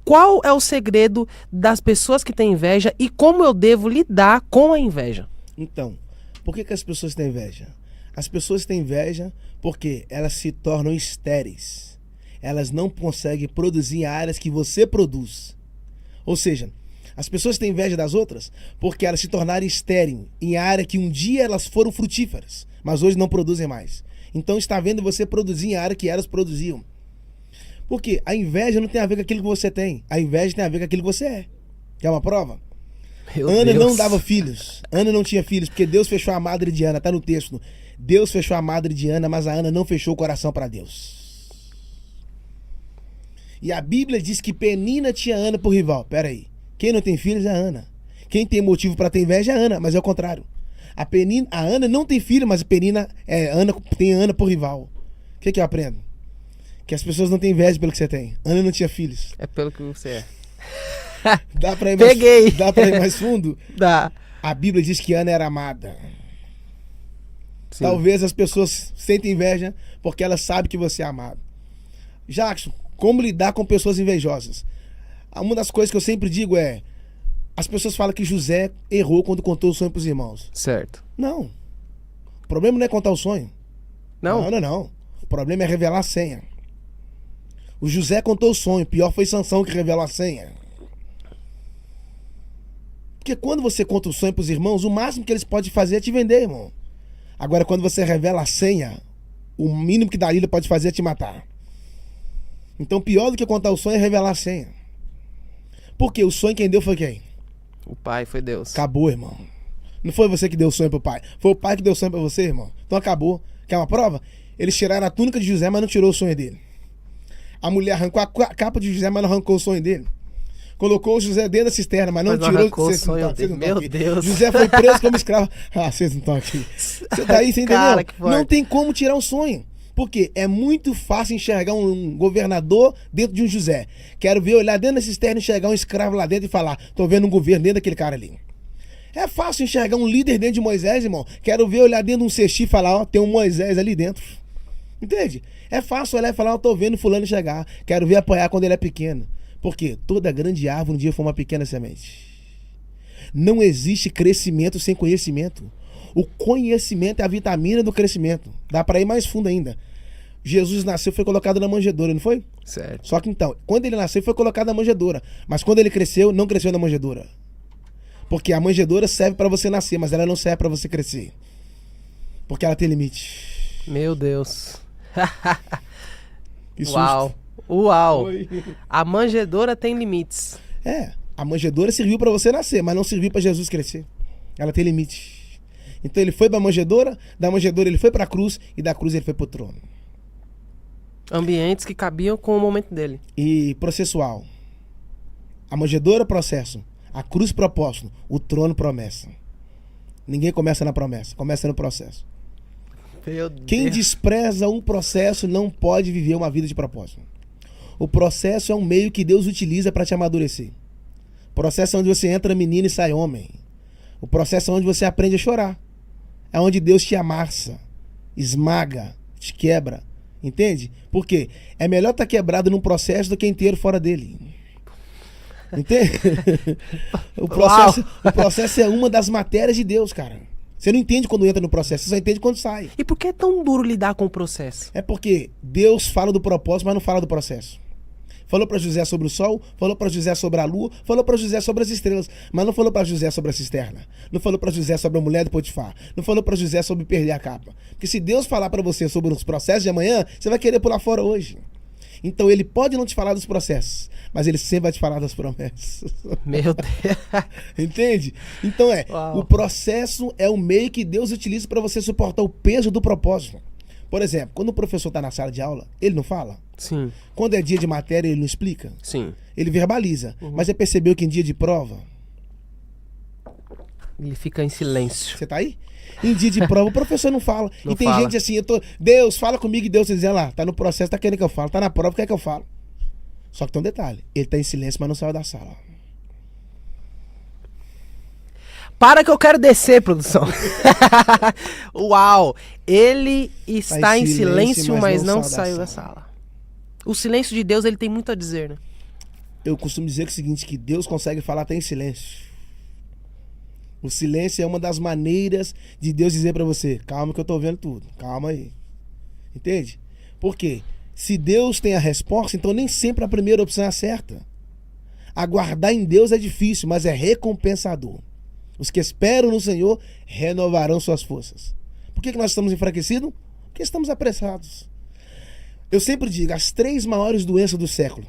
qual é o segredo das pessoas que têm inveja e como eu devo lidar com a inveja? Então, por que as pessoas têm inveja? As pessoas têm inveja porque elas se tornam estéreis. Elas não conseguem produzir em áreas que você produz. Ou seja, as pessoas têm inveja das outras porque elas se tornaram estéreis em área que um dia elas foram frutíferas, mas hoje não produzem mais. Então está vendo você produzir em área que elas produziam. Porque a inveja não tem a ver com aquilo que você tem. A inveja tem a ver com aquilo que você é. Quer uma prova? Meu Ana Deus. não dava filhos. Ana não tinha filhos, porque Deus fechou a madre de Ana. Tá no texto. Deus fechou a madre de Ana, mas a Ana não fechou o coração para Deus. E a Bíblia diz que Penina tinha Ana por rival. Pera aí. Quem não tem filhos é a Ana. Quem tem motivo para ter inveja é a Ana, mas é o contrário. A Ana não tem filho, mas Ana tem Ana por rival. O que eu aprendo? Que as pessoas não têm inveja pelo que você tem. Ana não tinha filhos. É pelo que você é. Dá pra ir Peguei. Dá pra ir mais fundo? Dá. A Bíblia diz que Ana era amada. Sim. Talvez as pessoas sentem inveja porque elas sabem que você é amado. Jackson, como lidar com pessoas invejosas? Uma das coisas que eu sempre digo é: as pessoas falam que José errou quando contou o sonho pros irmãos. Certo. Não. O problema não é contar o sonho. Não? Não. O problema é revelar a senha. O José contou o sonho, pior foi Sansão que revelou a senha. Porque quando você conta o sonho pros irmãos, o máximo que eles podem fazer é te vender, irmão. Agora, quando você revela a senha, o mínimo que Dalila pode fazer é te matar. Então, pior do que contar o sonho é revelar a senha. Porque o sonho quem deu foi quem? O pai foi Deus. Acabou, irmão. Não foi você que deu o sonho pro pai. Foi o pai que deu o sonho pra você, irmão. Então acabou. Quer uma prova? Eles tiraram a túnica de José, mas não tirou o sonho dele. A mulher arrancou a capa de José, mas não arrancou o sonho dele. Colocou o José dentro da cisterna, mas não tirou arrancou o vocês não sonho tão- vocês não dele. tão Meu aqui. Deus. José foi preso como escravo. Ah, vocês não estão aqui. Você tá aí, você Cara, entendeu? que forte. Não tem como tirar um sonho. Porque é muito fácil enxergar um governador dentro de um José. Quero ver, olhar dentro da cisterna, enxergar um escravo lá dentro e falar: tô vendo um governo dentro daquele cara ali. É fácil enxergar um líder dentro de Moisés, irmão. Quero ver, olhar dentro de um cesto e falar: ó, tem um Moisés ali dentro. Entende? É fácil olhar e falar: eu tô vendo fulano chegar. Quero ver apoiar quando ele é pequeno. Porque toda grande árvore um dia foi uma pequena semente. Não existe crescimento sem conhecimento. O conhecimento é a vitamina do crescimento. Dá pra ir mais fundo ainda. Jesus nasceu, foi colocado na manjedoura, não foi? Certo. Só que então, quando ele nasceu, foi colocado na manjedoura. Mas quando ele cresceu, não cresceu na manjedoura. Porque a manjedoura serve pra você nascer, mas ela não serve pra você crescer. Porque ela tem limite. Meu Deus. Que susto. Uau. Uau. Oi. A manjedoura tem limites. É, a manjedoura serviu pra você nascer, mas não serviu pra Jesus crescer. Ela tem limite. Então ele foi pra manjedoura, da manjedoura ele foi pra cruz e da cruz ele foi pro trono. Ambientes que cabiam com o momento dele. E processual. A manjedoura, processo. A cruz, propósito. O trono, promessa. Ninguém começa na promessa, começa no processo. Meu Quem Deus. despreza um processo não pode viver uma vida de propósito. O processo é um meio que Deus utiliza para te amadurecer. O processo é onde você entra menino e sai homem. O processo é onde você aprende a chorar. É onde Deus te amassa, esmaga, te quebra. Entende? Por quê? É melhor estar quebrado num processo do que inteiro fora dele. Entende? O processo é uma das matérias de Deus, cara. Você não entende quando entra no processo, você só entende quando sai. E por que é tão duro lidar com o processo? É porque Deus fala do propósito, mas não fala do processo. Falou para José sobre o sol, falou para José sobre a lua, falou para José sobre as estrelas, mas não falou para José sobre a cisterna. Não falou para José sobre a mulher do Potifar. Não falou para José sobre perder a capa. Porque se Deus falar para você sobre os processos de amanhã, você vai querer pular fora hoje. Então ele pode não te falar dos processos, mas ele sempre vai te falar das promessas. Meu Deus. Entende? Então Uau. o processo é o meio que Deus utiliza para você suportar o peso do propósito. Por exemplo, quando o professor está na sala de aula, ele não fala. Sim, Quando é dia de matéria, ele não explica. sim. Ele verbaliza. Mas você percebeu que em dia de prova, Ele fica em silêncio. você tá aí? Em dia de prova, o professor não fala. Não e tem fala. gente assim, Deus, fala comigo, e Deus dizendo lá, tá no processo, tá querendo que eu falo, tá na prova, quer que eu falo. Só que tem um detalhe, ele tá em silêncio, mas não saiu da sala. Para que eu quero descer, produção. Uau! Ele está em em silêncio, silêncio, mas não saiu da sala. O silêncio de Deus, ele tem muito a dizer, né? Eu costumo dizer que é o seguinte, que Deus consegue falar até em silêncio. O silêncio é uma das maneiras de Deus dizer pra você, calma que eu tô vendo tudo, calma aí. Entende? Por quê? Se Deus tem a resposta, então nem sempre a primeira opção é a certa. Aguardar em Deus é difícil, mas é recompensador. Os que esperam no Senhor renovarão suas forças. Por que nós estamos enfraquecidos? Porque estamos apressados. Eu sempre digo, as 3 maiores doenças do século,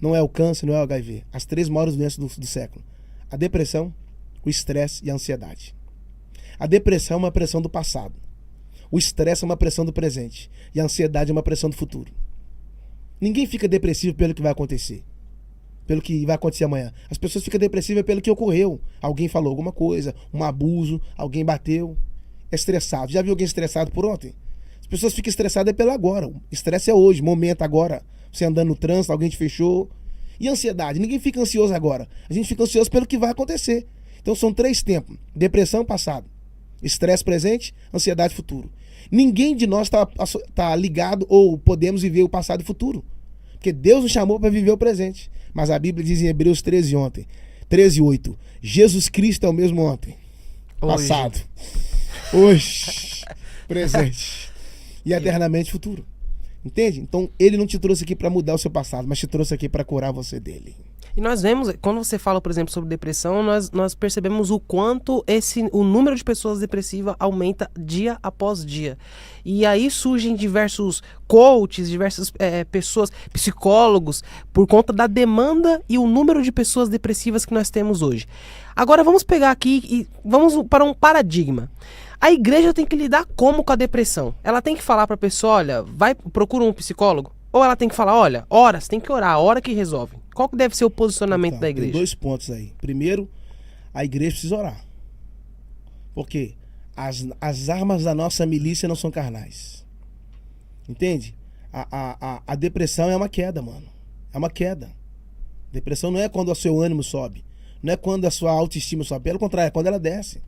não é o câncer, não é o HIV, as 3 maiores doenças do século, a depressão, o estresse e a ansiedade. A depressão é uma pressão do passado. O estresse é uma pressão do presente. E a ansiedade é uma pressão do futuro. Ninguém fica depressivo pelo que vai acontecer. Pelo que vai acontecer amanhã. As pessoas ficam depressivas pelo que ocorreu. Alguém falou alguma coisa, um abuso, alguém bateu. É estressado. Já viu alguém estressado por ontem? As pessoas ficam estressadas pelo agora. O estresse é hoje, momento agora. Você andando no trânsito, alguém te fechou. E ansiedade? Ninguém fica ansioso agora. A gente fica ansioso pelo que vai acontecer. Então são 3 tempos. Depressão, passado. Estresse, presente. Ansiedade, futuro. Ninguém de nós tá ligado ou podemos viver o passado e o futuro. Porque Deus nos chamou para viver o presente. Mas a Bíblia diz em Hebreus 13:8. Jesus Cristo é o mesmo ontem. Passado. Hoje. Presente. E eternamente futuro. Entende? Então ele não te trouxe aqui para mudar o seu passado, mas te trouxe aqui para curar você dele. E nós vemos, quando você fala, por exemplo, sobre depressão, nós percebemos o quanto o número de pessoas depressivas aumenta dia após dia. E aí surgem diversos coaches, diversas pessoas, psicólogos, por conta da demanda e o número de pessoas depressivas que nós temos hoje. Agora vamos pegar aqui e vamos para um paradigma. A igreja tem que lidar como com a depressão? Ela tem que falar para a pessoa, olha, procura um psicólogo? Ou ela tem que falar, olha, ora, você tem que orar, a hora que resolve? Qual que deve ser o posicionamento Então, da igreja? Tem 2 pontos aí. Primeiro, a igreja precisa orar. Porque as armas da nossa milícia não são carnais. Entende? A depressão é uma queda, mano. É uma queda. Depressão não é quando o seu ânimo sobe. Não é quando a sua autoestima sobe. Pelo contrário, é quando ela desce.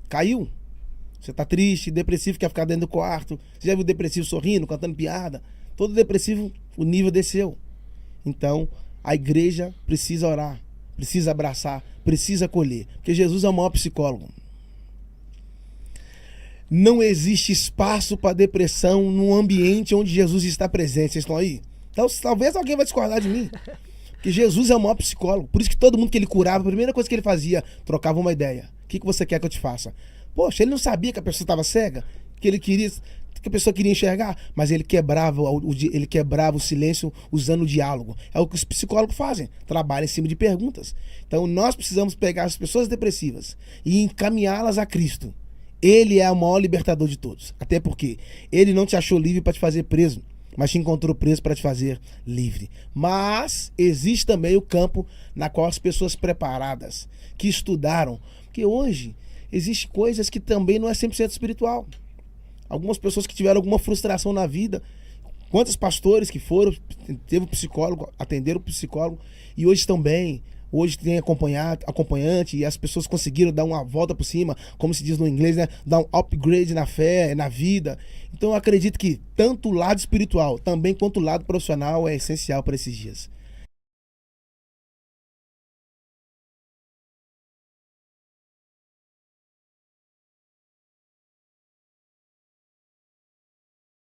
Caiu. Você tá triste, depressivo, quer ficar dentro do quarto. Você já viu depressivo sorrindo, cantando piada? Todo depressivo, o nível desceu. Então, a igreja precisa orar, precisa abraçar, precisa acolher. Porque Jesus é o maior psicólogo. Não existe espaço para depressão num ambiente onde Jesus está presente. Vocês estão aí? Então, talvez alguém vai discordar de mim. Porque Jesus é o maior psicólogo. Por isso que todo mundo que ele curava, a primeira coisa que ele fazia, trocava uma ideia. O que você quer que eu te faça? Poxa, ele não sabia que a pessoa estava cega, que a pessoa queria enxergar, mas ele quebrava o silêncio usando o diálogo. É o que os psicólogos fazem, trabalham em cima de perguntas. Então nós precisamos pegar as pessoas depressivas e encaminhá-las a Cristo. Ele é o maior libertador de todos. Até porque ele não te achou livre para te fazer preso, mas te encontrou preso para te fazer livre. Mas existe também o campo na qual as pessoas preparadas, que estudaram, porque hoje existem coisas que também não é 100% espiritual. Algumas pessoas que tiveram alguma frustração na vida. Quantos pastores que teve um psicólogo, atenderam o psicólogo e hoje estão bem. Hoje tem acompanhante e as pessoas conseguiram dar uma volta por cima, como se diz no inglês, né? Dar um upgrade na fé, na vida. Então eu acredito que tanto o lado espiritual também quanto o lado profissional é essencial para esses dias.